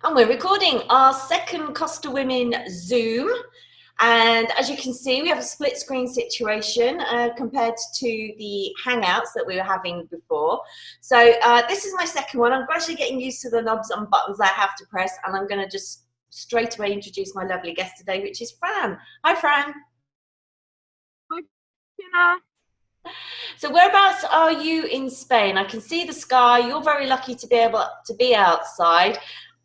And we're recording our second Costa Women Zoom. And as you can see, we have a split screen situation compared to the Hangouts that we were having before. So this is my second one. I'm gradually getting used to the knobs and buttons I have to press, and I'm going to just straight away introduce my lovely guest today, which is Fran. Hi, Fran. Hi, Fiona. So whereabouts are you in Spain? I can see the sky. You're very lucky to be able to be outside.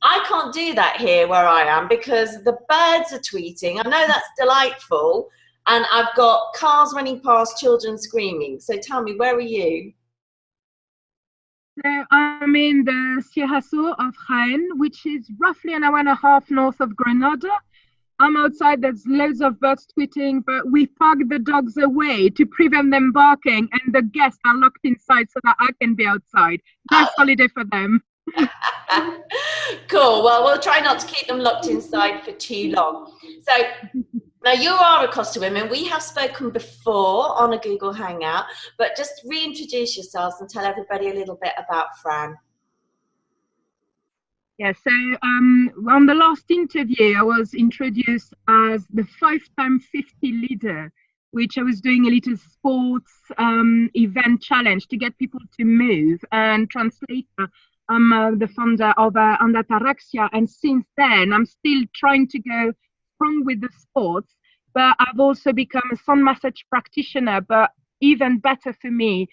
I can't do that here where I am because the birds are tweeting. I know that's delightful. And I've got cars running past, children screaming. So tell me, where are you? So I'm in the Sierra of Jaén, which is roughly an hour and a half north of Granada. I'm outside, there's loads of birds tweeting, but we park the dogs away to prevent them barking, and the guests are locked inside so that I can be outside. Nice holiday for them. Cool. Well, we'll try not to keep them locked inside for too long. So now you are a Costa Women. We have spoken before on a Google Hangout, but just reintroduce yourselves and tell everybody a little bit about Fran. Yeah, so on the last interview, I was introduced as the 5x50 leader, which I was doing a little sports event challenge to get people to move. And translator, I'm the founder of Ataraxia, and since then, I'm still trying to go strong with the sports, but I've also become a sun massage practitioner, but even better for me,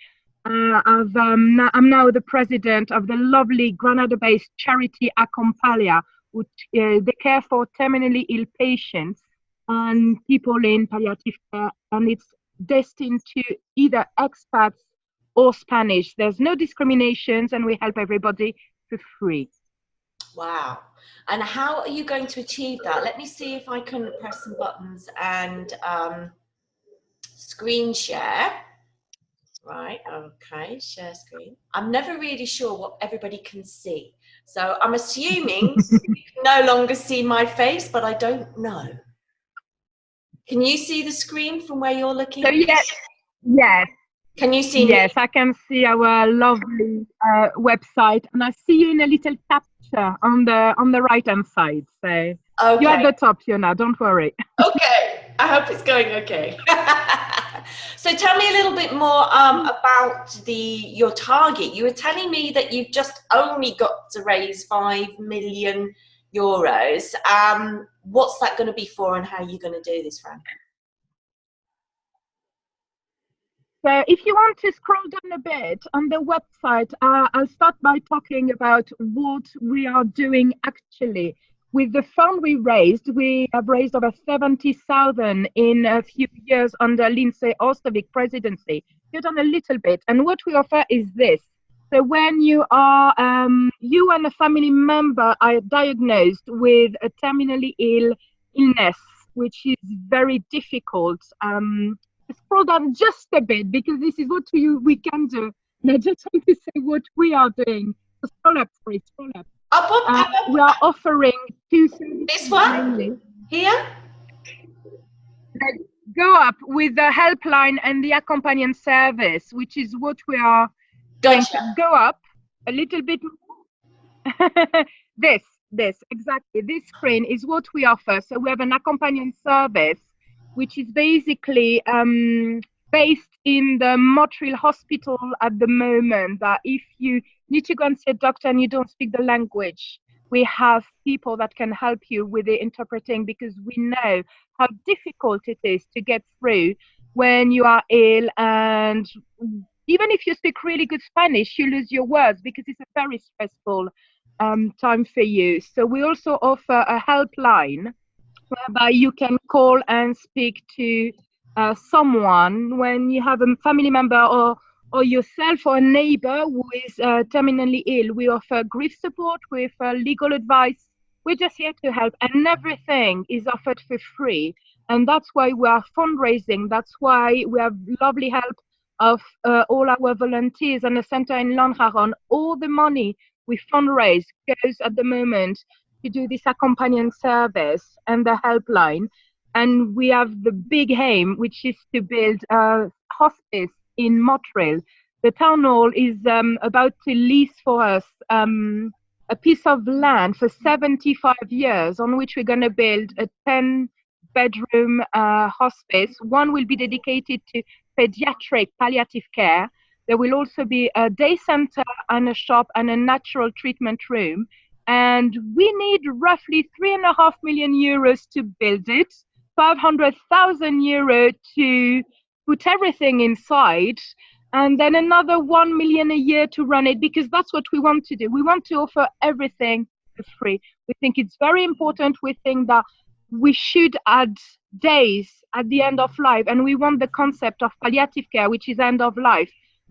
I'm now the president of the lovely Granada-based charity Acompalia, which they care for terminally ill patients and people in palliative care, and it's destined to either expats or Spanish. There's no discriminations, and we help everybody for free. Wow. And how are you going to achieve that? Let me see if I can press some buttons and screen share. Right, okay, share screen. I'm never really sure what everybody can see. So I'm assuming you can no longer see my face, but I don't know. Can you see the screen from where you're looking? So yes. Can you see Yes, me? I can see our lovely website, and I see you in a little capture on the right-hand side. So okay. You're at the top, Fiona, don't worry. Okay, I hope it's going okay. So tell me a little bit more about your target. You were telling me that you've just only got to raise €5 million. What's that going to be for, and how are you going to do this, Fran? So if you want to scroll down a bit on the website, I'll start by talking about what we are doing actually. With the fund we have raised over 70,000 in a few years under Lindsay Ostovic presidency. We've done a little bit, and what we offer is this. So when you are, you and a family member are diagnosed with a terminally ill illness, which is very difficult. Scroll down just a bit, because this is what we can do. And I just want to say what we are doing. So scroll up, please, scroll up. We are offering two services. This one? Mainly. Here? Go up with the helpline and the Acompanion service, which is what we are going to go up a little bit more. This, exactly. This screen is what we offer. So we have an Acompanion service, which is basically based in the Motril hospital at the moment, that if you need to go and see a doctor and you don't speak the language, we have people that can help you with the interpreting, because we know how difficult it is to get through when you are ill, and even if you speak really good Spanish, you lose your words because it's a very stressful time for you. So we also offer a helpline whereby you can call and speak to someone when you have a family member or yourself or a neighbor who is terminally ill. We offer grief support with legal advice. We're just here to help, and everything is offered for free. And that's why we are fundraising. That's why we have lovely help of all our volunteers and a center in Lanjaron. All the money we fundraise goes at the moment to do this Acompanion service and the helpline. And we have the big aim, which is to build a hospice in Motril. The town hall is about to lease for us a piece of land for 75 years on which we're going to build a 10-bedroom hospice. One will be dedicated to pediatric palliative care. There will also be a day center and a shop and a natural treatment room. And we need roughly 3.5 million euros to build it, 500,000 euro to put everything inside, and then another 1 million a year to run it, because that's what we want to do. We want to offer everything for free. We think it's very important. We think that we should add days at the end of life, and we want the concept of palliative care, which is end of life,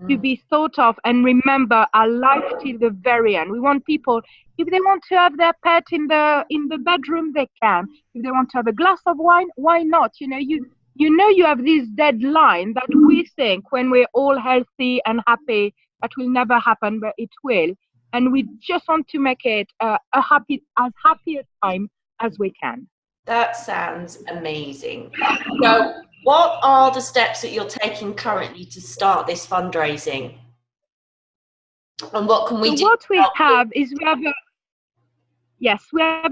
to be thought of and remember our life till the very end. We want people, if they want to have their pet in the bedroom, they can. If they want to have a glass of wine, why not? You know you have this deadline that we think when we're all healthy and happy, that will never happen, but it will. And we just want to make it as happy a time as we can. That sounds amazing. So what are the steps that you're taking currently to start this fundraising? And what can we do? What we have is we have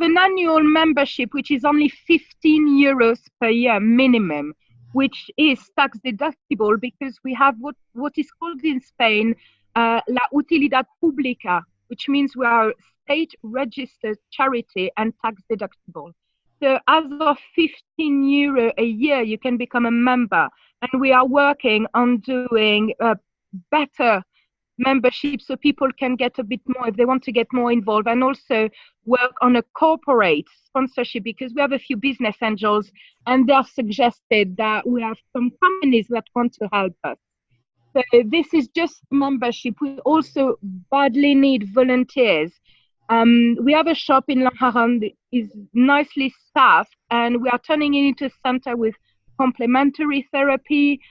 an annual membership, which is only 15 euros per year minimum, which is tax deductible, because we have what is called in Spain la utilidad pública, which means we are a state registered charity and tax deductible. So as of 15 euro a year, you can become a member. And we are working on doing better membership so people can get a bit more if they want to get more involved, and also work on a corporate sponsorship, because we have a few business angels and they have suggested that we have some companies that want to help us. So this is just membership. We also badly need volunteers. We have a shop in Lanharan that is nicely staffed, and we are turning it into a center with complementary therapy,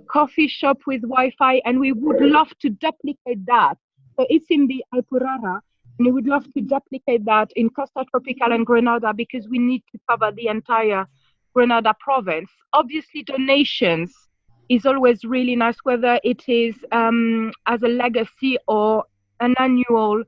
coffee shop with Wi-Fi, and we would love to duplicate that. So it's in the Alpurara, and we would love to duplicate that in Costa Tropical and Granada, because we need to cover the entire Granada Province. Obviously, donations is always really nice, whether it is as a legacy or an annual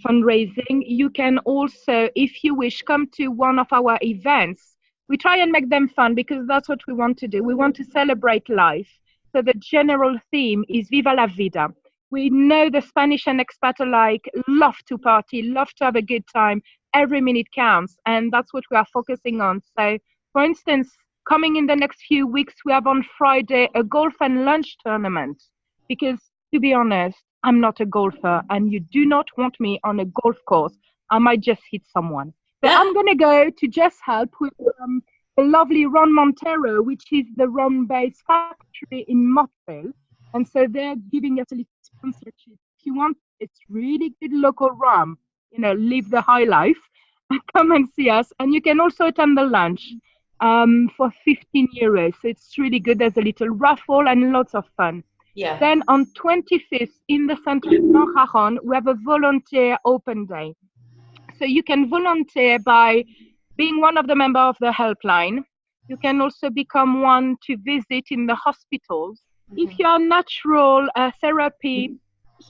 fundraising. You can also, if you wish, come to one of our events. We try and make them fun, because that's what we want to do. We want to celebrate life. So the general theme is Viva la Vida. We know the Spanish and expat alike love to party, love to have a good time. Every minute counts, and that's what we are focusing on. So, for instance, coming in the next few weeks, we have on Friday a golf and lunch tournament, because, to be honest, I'm not a golfer, and you do not want me on a golf course. I might just hit someone. So I'm going to go to just help with the lovely Ron Montero, which is the rum-based factory in Motril. And so they're giving us a little sponsorship. If you want, it's really good local rum, live the high life, come and see us. And you can also attend the lunch for 15 euros. So it's really good. There's a little raffle and lots of fun. Yeah. Then on 25th in the center of Lanharan, we have a volunteer open day. So you can volunteer by being one of the members of the helpline. You can also become one to visit in the hospitals. Mm-hmm. If you are natural therapy,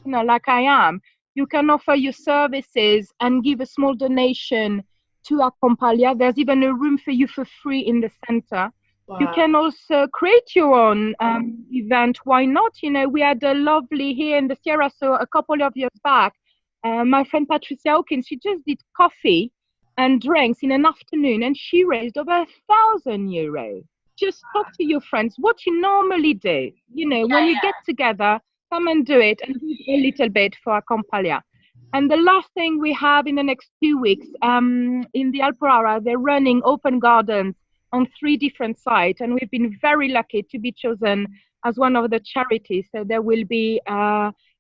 like I am, you can offer your services and give a small donation to Acompalia. There's even a room for you for free in the center. Wow. You can also create your own event. Why not? We had a lovely here in the Sierra, so a couple of years back, my friend Patricia Hawkins, she just did coffee and drinks in an afternoon, and she raised over 1,000 euros. Just talk to your friends, what you normally do. When you get together, come and do it, and do a little bit for Acompalia. And the last thing we have in the next 2 weeks, in the Alpurara, they're running open gardens on 3 different sites, and we've been very lucky to be chosen as one of the charities. So there will be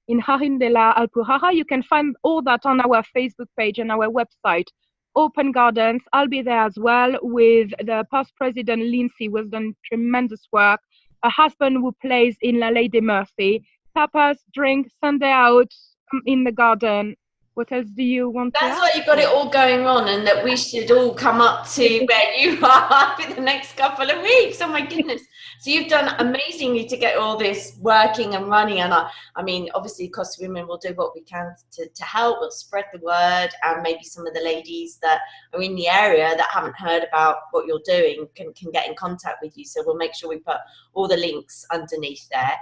in Harin de la Alpurara. You can find all that on our Facebook page and our website, Open Gardens. I'll be there as well with the past president, Lindsay, who has done tremendous work, a husband who plays in La Lady Murphy, tapas, drink, Sunday out in the garden. What else do you want to That's ask? why you've got it all going on, and that we should all come up to where you are in the next couple of weeks. Oh my goodness. So you've done amazingly to get all this working and running. And I mean, obviously Costa Women will do what we can to help. We'll spread the word, and maybe some of the ladies that are in the area that haven't heard about what you're doing can get in contact with you. So we'll make sure we put all the links underneath there.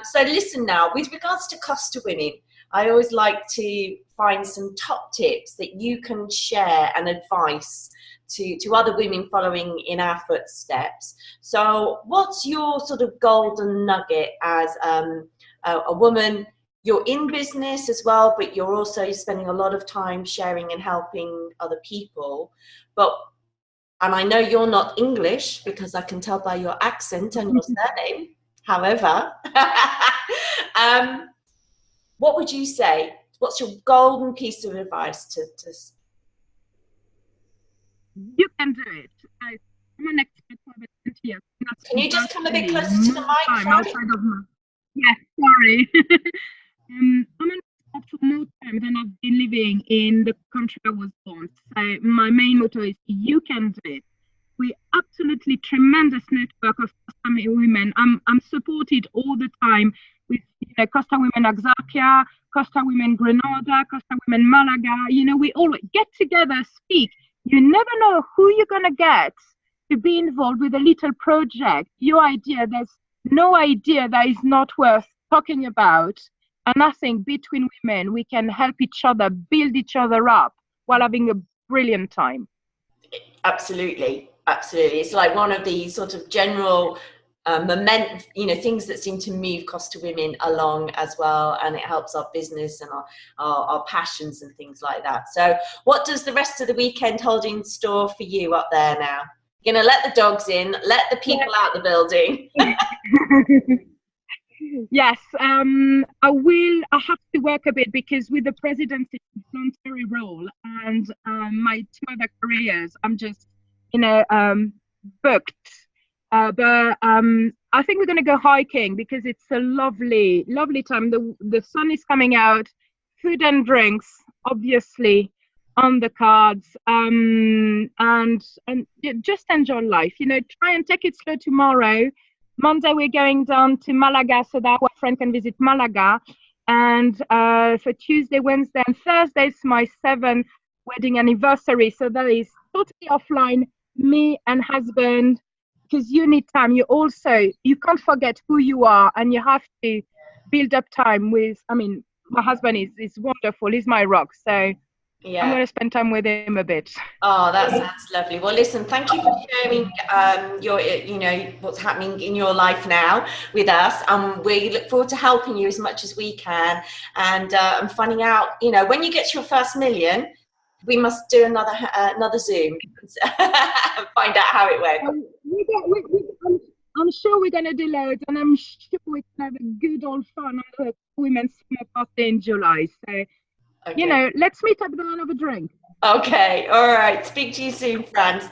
So listen now, with regards to Costa Women, I always like to find some top tips that you can share and advice to other women following in our footsteps. So what's your sort of golden nugget as a woman? You're in business as well, but you're also spending a lot of time sharing and helping other people. And I know you're not English because I can tell by your accent and your surname. However, what would you say? What's your golden piece of advice to You can do it. I'm an expert for over 20 years. Can you just come a bit closer to the mic? Yes, sorry. I'm an expert for more time than I've been living in the country I was born. So my main motto is you can do it. We absolutely tremendous network of Costa women. I'm supported all the time with Costa Women Axarquia, Costa Women Granada, Costa Women Malaga. We all get together, speak. You never know who you're gonna get to be involved with a little project. Your idea, there's no idea that is not worth talking about. And I think between women, we can help each other, build each other up while having a brilliant time. Absolutely. Absolutely. It's like one of the sort of general things that seem to move Costa Women along as well, and it helps our business and our passions and things like that. So what does the rest of the weekend hold in store for you up there now? You're gonna let the dogs in, let the people out the building. Yes, I have to work a bit because with the presidency voluntary role and my two other careers, I'm just booked. But I think we're going to go hiking because it's a lovely, lovely time. The sun is coming out, food and drinks, obviously, on the cards, and just enjoy life. Try and take it slow tomorrow. Monday, we're going down to Malaga so that our friend can visit Malaga. And for Tuesday, Wednesday, and Thursday, it's my 7th wedding anniversary. So that is totally offline, me and husband, because you need time. You can't forget who you are, and you have to build up time with, my husband is wonderful. He's my rock. So yeah. I'm going to spend time with him a bit. Oh, that sounds lovely. Well, listen, thank you for sharing what's happening in your life now with us. We look forward to helping you as much as we can, and finding out, when you get to your first million, we must do another Zoom and find out how it went. I'm sure we're going to do loads, and I'm sure we can have a good old fun on the Women's Summer Party in July. So, okay. Let's meet up there and have a drink. Okay, all right. Speak to you soon, Franz.